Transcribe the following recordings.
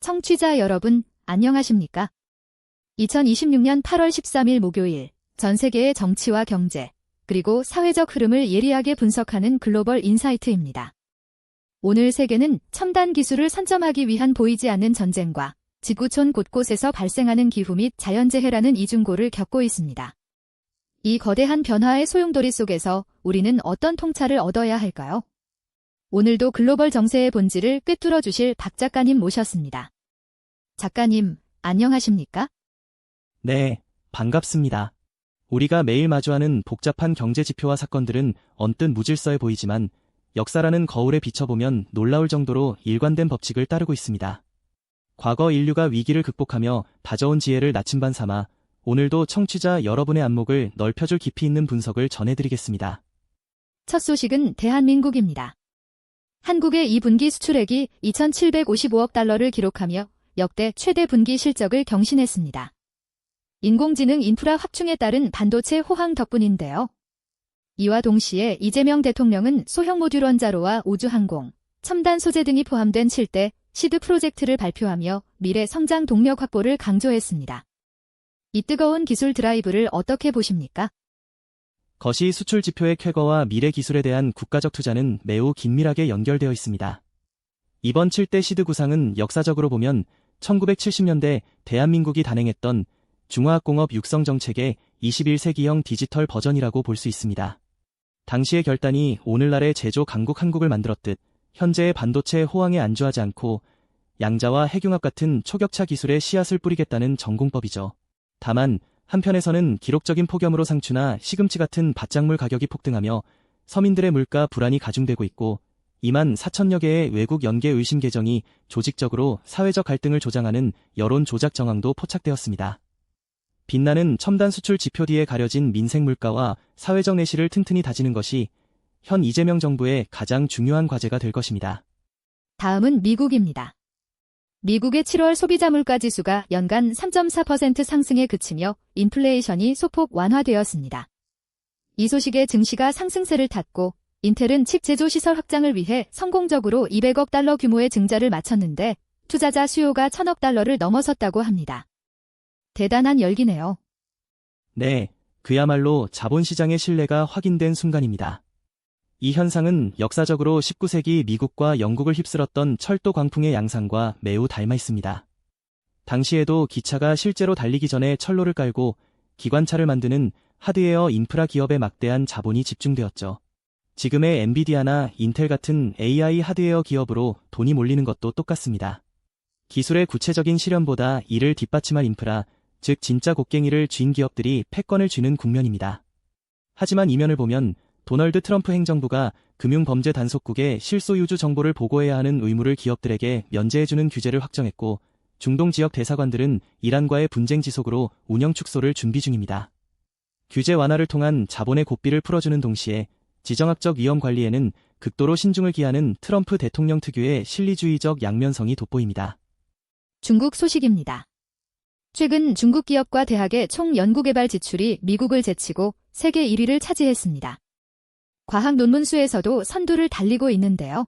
청취자 여러분, 안녕하십니까? 2026년 8월 13일 목요일, 전 세계의 정치와 경제, 그리고 사회적 흐름을 예리하게 분석하는 글로벌 인사이트입니다. 오늘 세계는 첨단 기술을 선점하기 위한 보이지 않는 전쟁과 지구촌 곳곳에서 발생하는 기후 및 자연재해라는 이중고를 겪고 있습니다. 이 거대한 변화의 소용돌이 속에서 우리는 어떤 통찰을 얻어야 할까요? 오늘도 글로벌 정세의 본질을 꿰뚫어 주실 박 작가님 모셨습니다. 작가님, 안녕하십니까? 네, 반갑습니다. 우리가 매일 마주하는 복잡한 경제 지표와 사건들은 언뜻 무질서해 보이지만 역사라는 거울에 비춰보면 놀라울 정도로 일관된 법칙을 따르고 있습니다. 과거 인류가 위기를 극복하며 다져온 지혜를 나침반 삼아 오늘도 청취자 여러분의 안목을 넓혀줄 깊이 있는 분석을 전해드리겠습니다. 첫 소식은 대한민국입니다. 한국의 2분기 수출액이 2,755억 달러를 기록하며 역대 최대 분기 실적을 경신했습니다. 인공지능 인프라 확충에 따른 반도체 호황 덕분인데요. 이와 동시에 이재명 대통령은 소형 모듈 원자로와 우주항공, 첨단 소재 등이 포함된 7대 시드 프로젝트를 발표하며 미래 성장 동력 확보를 강조했습니다. 이 뜨거운 기술 드라이브를 어떻게 보십니까? 거시 수출 지표의 쾌거와 미래 기술에 대한 국가적 투자는 매우 긴밀하게 연결되어 있습니다. 이번 7대 시드 구상은 역사적으로 보면 1970년대 대한민국이 단행했던 중화학공업 육성 정책의 21세기형 디지털 버전이라고 볼 수 있습니다. 당시의 결단이 오늘날의 제조 강국 한국을 만들었듯 현재의 반도체 호황에 안주하지 않고 양자와 핵융합 같은 초격차 기술의 씨앗을 뿌리겠다는 전공법이죠. 다만 한편에서는 기록적인 폭염으로 상추나 시금치 같은 밭작물 가격이 폭등하며 서민들의 물가 불안이 가중되고 있고 2만 4천여 개의 외국 연계 의심 계정이 조직적으로 사회적 갈등을 조장하는 여론 조작 정황도 포착되었습니다. 빛나는 첨단 수출 지표 뒤에 가려진 민생 물가와 사회적 내실을 튼튼히 다지는 것이 현 이재명 정부의 가장 중요한 과제가 될 것입니다. 다음은 미국입니다. 미국의 7월 소비자 물가 지수가 연간 3.4% 상승에 그치며 인플레이션이 소폭 완화되었습니다. 이 소식에 증시가 상승세를 탔고 인텔은 칩 제조 시설 확장을 위해 성공적으로 200억 달러 규모의 증자를 마쳤는데 투자자 수요가 1,000억 달러를 넘어섰다고 합니다. 대단한 열기네요. 네, 그야말로 자본시장의 신뢰가 확인된 순간입니다. 이 현상은 역사적으로 19세기 미국과 영국을 휩쓸었던 철도 광풍의 양상과 매우 닮아 있습니다. 당시에도 기차가 실제로 달리기 전에 철로를 깔고 기관차를 만드는 하드웨어 인프라 기업에 막대한 자본이 집중되었죠. 지금의 엔비디아나 인텔 같은 AI 하드웨어 기업으로 돈이 몰리는 것도 똑같습니다. 기술의 구체적인 실현보다 이를 뒷받침할 인프라, 즉 진짜 곡괭이를 쥔 기업들이 패권을 쥐는 국면입니다. 하지만 이면을 보면 도널드 트럼프 행정부가 금융범죄 단속국에 실소유주 정보를 보고해야 하는 의무를 기업들에게 면제해주는 규제를 확정했고 중동 지역 대사관들은 이란과의 분쟁 지속으로 운영 축소를 준비 중입니다. 규제 완화를 통한 자본의 고삐를 풀어주는 동시에 지정학적 위험 관리에는 극도로 신중을 기하는 트럼프 대통령 특유의 실리주의적 양면성이 돋보입니다. 중국 소식입니다. 최근 중국 기업과 대학의 총 연구개발 지출이 미국을 제치고 세계 1위를 차지했습니다. 과학 논문 수에서도 선두를 달리고 있는데요.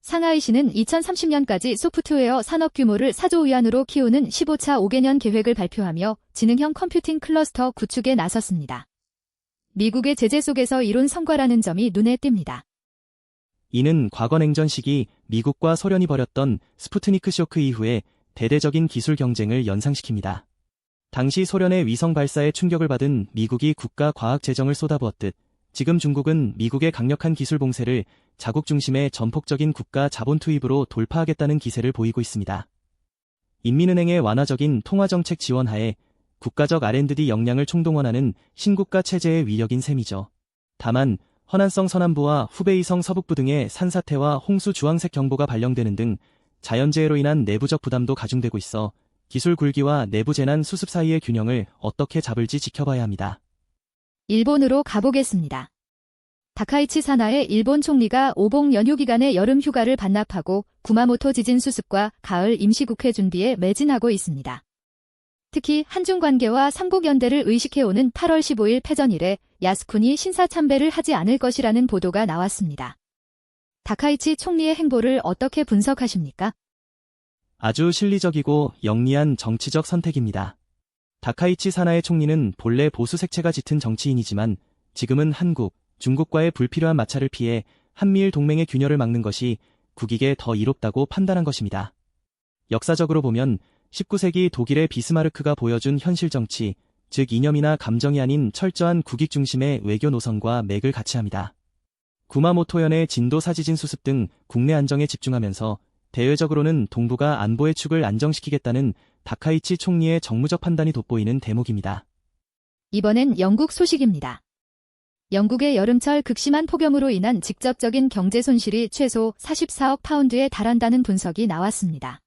상하이시는 2030년까지 소프트웨어 산업 규모를 4조 위안으로 키우는 15차 5개년 계획을 발표하며 지능형 컴퓨팅 클러스터 구축에 나섰습니다. 미국의 제재 속에서 이룬 성과라는 점이 눈에 띕니다. 이는 과거 냉전 시기 미국과 소련이 벌였던 스푸트니크 쇼크 이후에 대대적인 기술 경쟁을 연상시킵니다. 당시 소련의 위성 발사에 충격을 받은 미국이 국가 과학 재정을 쏟아부었듯 지금 중국은 미국의 강력한 기술 봉쇄를 자국 중심의 전폭적인 국가 자본 투입으로 돌파하겠다는 기세를 보이고 있습니다. 인민은행의 완화적인 통화정책 지원하에 국가적 R&D 역량을 총동원하는 신국가 체제의 위력인 셈이죠. 다만 허난성 서남부와 후베이성 서북부 등의 산사태와 홍수 주황색 경보가 발령되는 등 자연재해로 인한 내부적 부담도 가중되고 있어 기술 굴기와 내부 재난 수습 사이의 균형을 어떻게 잡을지 지켜봐야 합니다. 일본으로 가보겠습니다. 다카이치 사나의 일본 총리가 오봉 연휴 기간에 여름 휴가를 반납하고 구마모토 지진 수습과 가을 임시국회 준비에 매진하고 있습니다. 특히 한중 관계와 삼국연대를 의식해오는 8월 15일 패전 이래 야스쿤이 신사 참배를 하지 않을 것이라는 보도가 나왔습니다. 다카이치 총리의 행보를 어떻게 분석하십니까? 아주 실리적이고 영리한 정치적 선택입니다. 다카이치 사나에 총리는 본래 보수 색채가 짙은 정치인이지만 지금은 한국, 중국과의 불필요한 마찰을 피해 한미일 동맹의 균열을 막는 것이 국익에 더 이롭다고 판단한 것입니다. 역사적으로 보면 19세기 독일의 비스마르크가 보여준 현실 정치, 즉 이념이나 감정이 아닌 철저한 국익 중심의 외교 노선과 맥을 같이 합니다. 구마모토현의 진도 사지진 수습 등 국내 안정에 집중하면서 대외적으로는 동북아 안보의 축을 안정시키겠다는 다카이치 총리의 정무적 판단이 돋보이는 대목입니다. 이번엔 영국 소식입니다. 영국의 여름철 극심한 폭염으로 인한 직접적인 경제 손실이 최소 44억 파운드에 달한다는 분석이 나왔습니다.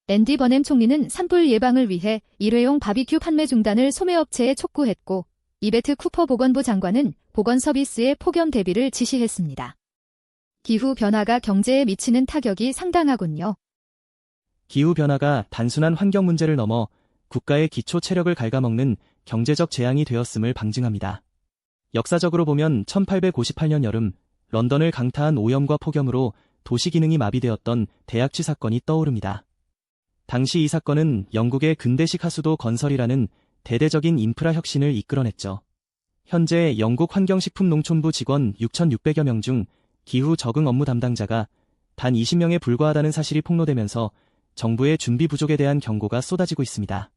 앤디 버넴 총리는 산불 예방을 위해 일회용 바비큐 판매 중단을 소매업체에 촉구했고, 이베트 쿠퍼 보건부 장관은 보건 서비스의 폭염 대비를 지시했습니다. 기후 변화가 경제에 미치는 타격이 상당하군요. 기후변화가 단순한 환경 문제를 넘어 국가의 기초 체력을 갉아먹는 경제적 재앙이 되었음을 방증합니다. 역사적으로 보면 1858년 여름 런던을 강타한 오염과 폭염으로 도시 기능이 마비되었던 대학취 사건이 떠오릅니다. 당시 이 사건은 영국의 근대식 하수도 건설이라는 대대적인 인프라 혁신을 이끌어냈죠. 현재 영국 환경식품농촌부 직원 6,600여 명 중 기후 적응 업무 담당자가 단 20명에 불과하다는 사실이 폭로되면서 정부의 준비 부족에 대한 경고가 쏟아지고 있습니다.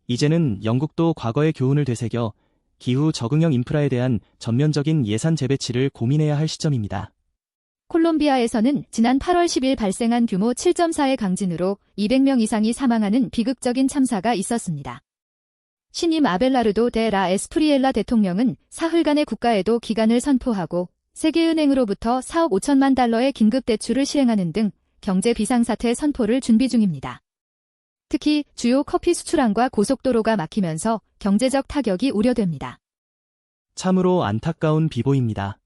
이제는 영국도 과거의 교훈을 되새겨 기후 적응형 인프라에 대한 전면적인 예산 재배치를 고민해야 할 시점입니다. 콜롬비아에서는 지난 8월 10일 발생한 규모 7.4의 강진으로 200명 이상이 사망하는 비극적인 참사가 있었습니다. 신임 아벨라르도 데 라 에스프리엘라 대통령은 사흘간의 국가애도 기간을 선포하고 세계은행으로부터 4억 5천만 달러의 긴급대출을 실행하는 등 경제 비상사태 선포를 준비 중입니다. 특히 주요 커피 수출항과 고속도로가 막히면서 경제적 타격이 우려됩니다. 참으로 안타까운 비보입니다.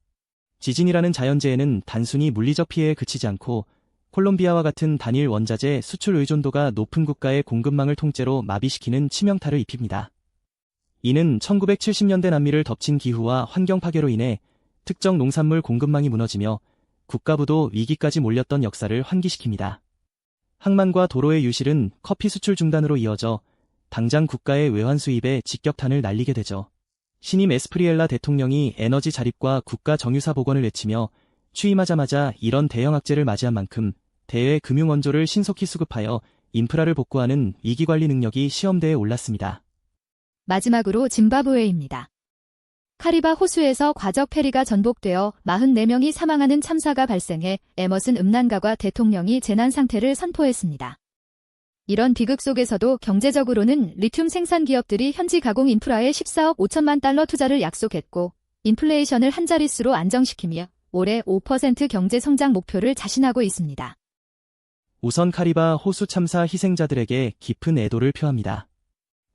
지진이라는 자연재해는 단순히 물리적 피해에 그치지 않고 콜롬비아와 같은 단일 원자재 수출 의존도가 높은 국가의 공급망을 통째로 마비시키는 치명타를 입힙니다. 이는 1970년대 남미를 덮친 기후와 환경 파괴로 인해 특정 농산물 공급망이 무너지며 국가부도 위기까지 몰렸던 역사를 환기시킵니다. 항만과 도로의 유실은 커피 수출 중단으로 이어져 당장 국가의 외환 수입에 직격탄을 날리게 되죠. 신임 에스프리엘라 대통령이 에너지 자립과 국가 정유사 복원을 외치며 취임하자마자 이런 대형 악재를 맞이한 만큼 대외 금융 원조를 신속히 수급하여 인프라를 복구하는 위기관리 능력이 시험대에 올랐습니다. 마지막으로 짐바브웨입니다. 카리바 호수에서 과적 페리가 전복되어 44명이 사망하는 참사가 발생해 에머슨 음란가과 대통령이 재난 상태를 선포했습니다. 이런 비극 속에서도 경제적으로는 리튬 생산 기업들이 현지 가공 인프라에 14억 5천만 달러 투자를 약속했고 인플레이션을 한 자릿수로 안정시키며 올해 5% 경제 성장 목표를 자신하고 있습니다. 우선 카리바 호수 참사 희생자들에게 깊은 애도를 표합니다.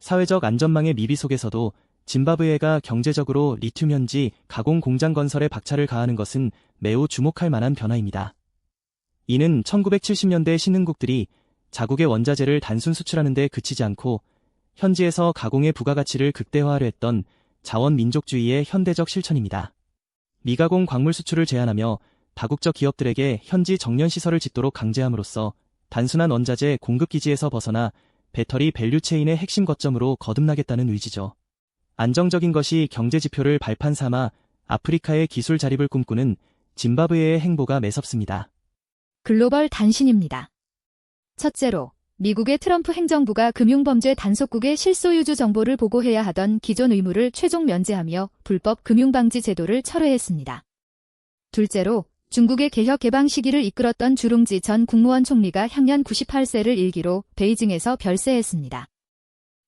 사회적 안전망의 미비 속에서도 짐바브웨가 경제적으로 리튬 현지 가공 공장 건설에 박차를 가하는 것은 매우 주목할 만한 변화입니다. 이는 1970년대 신흥국들이 자국의 원자재를 단순 수출하는 데 그치지 않고 현지에서 가공의 부가가치를 극대화하려 했던 자원민족주의의 현대적 실천입니다. 미가공 광물 수출을 제한하며 다국적 기업들에게 현지 정년시설을 짓도록 강제함으로써 단순한 원자재 공급기지에서 벗어나 배터리 밸류체인의 핵심 거점으로 거듭나겠다는 의지죠. 안정적인 것이 경제지표를 발판 삼아 아프리카의 기술 자립을 꿈꾸는 짐바브웨의 행보가 매섭습니다. 글로벌 단신입니다. 첫째로, 미국의 트럼프 행정부가 금융범죄 단속국의 실소유주 정보를 보고해야 하던 기존 의무를 최종 면제하며 불법 금융방지 제도를 철회했습니다. 둘째로, 중국의 개혁 개방 시기를 이끌었던 주룽지 전 국무원 총리가 향년 98세를 일기로 베이징에서 별세했습니다.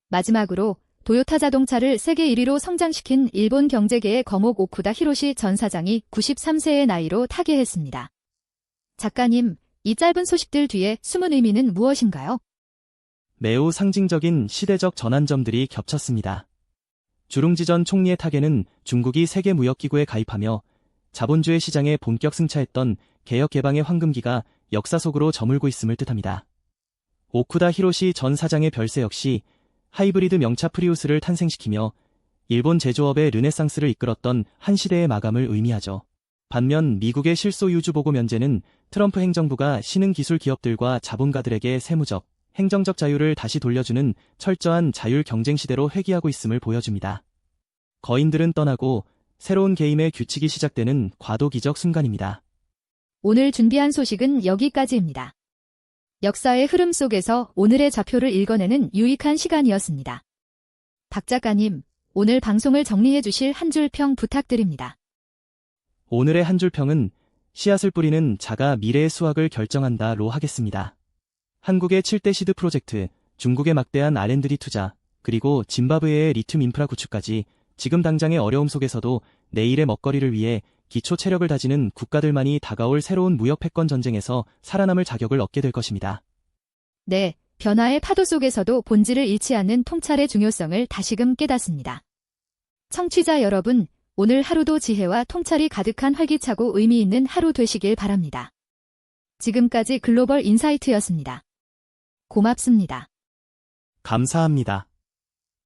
마지막으로, 도요타 자동차를 세계 1위로 성장시킨 일본 경제계의 거목 오쿠다 히로시 전 사장이 93세의 나이로 타계했습니다. 작가님, 이 짧은 소식들 뒤에 숨은 의미는 무엇인가요? 매우 상징적인 시대적 전환점들이 겹쳤습니다. 주룽지 전 총리의 타계는 중국이 세계무역기구에 가입하며 자본주의 시장에 본격 승차했던 개혁 개방의 황금기가 역사 속으로 저물고 있음을 뜻합니다. 오쿠다 히로시 전 사장의 별세 역시 하이브리드 명차 프리우스를 탄생시키며 일본 제조업의 르네상스를 이끌었던 한 시대의 마감을 의미하죠. 반면 미국의 실소 유주 보고 면제는 트럼프 행정부가 신흥 기술 기업들과 자본가들에게 세무적, 행정적 자유를 다시 돌려주는 철저한 자율 경쟁 시대로 회귀하고 있음을 보여줍니다. 거인들은 떠나고 새로운 게임의 규칙이 시작되는 과도기적 순간입니다. 오늘 준비한 소식은 여기까지입니다. 역사의 흐름 속에서 오늘의 좌표를 읽어내는 유익한 시간이었습니다. 박 작가님, 오늘 방송을 정리해 주실 한 줄 평 부탁드립니다. 오늘의 한 줄 평은 씨앗을 뿌리는 자가 미래의 수확을 결정한다로 하겠습니다. 한국의 7대 시드 프로젝트, 중국의 막대한 R&D 투자, 그리고 짐바브웨의 리튬 인프라 구축까지 지금 당장의 어려움 속에서도 내일의 먹거리를 위해 기초 체력을 다지는 국가들만이 다가올 새로운 무역 패권 전쟁에서 살아남을 자격을 얻게 될 것입니다. 네, 변화의 파도 속에서도 본질을 잃지 않는 통찰의 중요성을 다시금 깨닫습니다. 청취자 여러분, 오늘 하루도 지혜와 통찰이 가득한 활기차고 의미 있는 하루 되시길 바랍니다. 지금까지 글로벌 인사이트였습니다. 고맙습니다. 감사합니다.